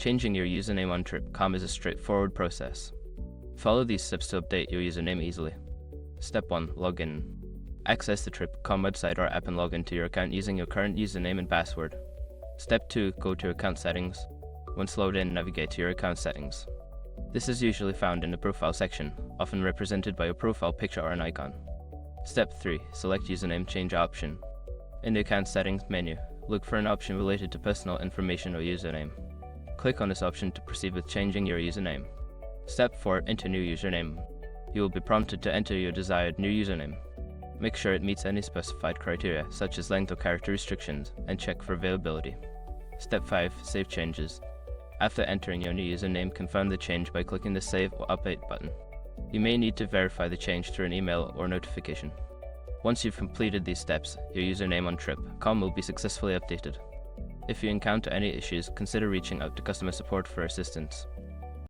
Changing your username on Trip.com is a straightforward process. Follow these steps to update your username easily. Step 1. Login. Access the Trip.com website or app and log into your account using your current username and password. Step 2. Go to Account Settings. Once logged in, navigate to your account settings. This is usually found in the Profile section, often represented by a profile picture or an icon. Step 3. Select Username Change option. In the Account Settings menu, look for an option related to personal information or username. Click on this option to proceed with changing your username. Step 4. Enter new username. You will be prompted to enter your desired new username. Make sure it meets any specified criteria, such as length or character restrictions, and check for availability. Step 5. Save changes. After entering your new username, confirm the change by clicking the Save or Update button. You may need to verify the change through an email or notification. Once you've completed these steps, your username on Trip.com will be successfully updated. If you encounter any issues, consider reaching out to customer support for assistance.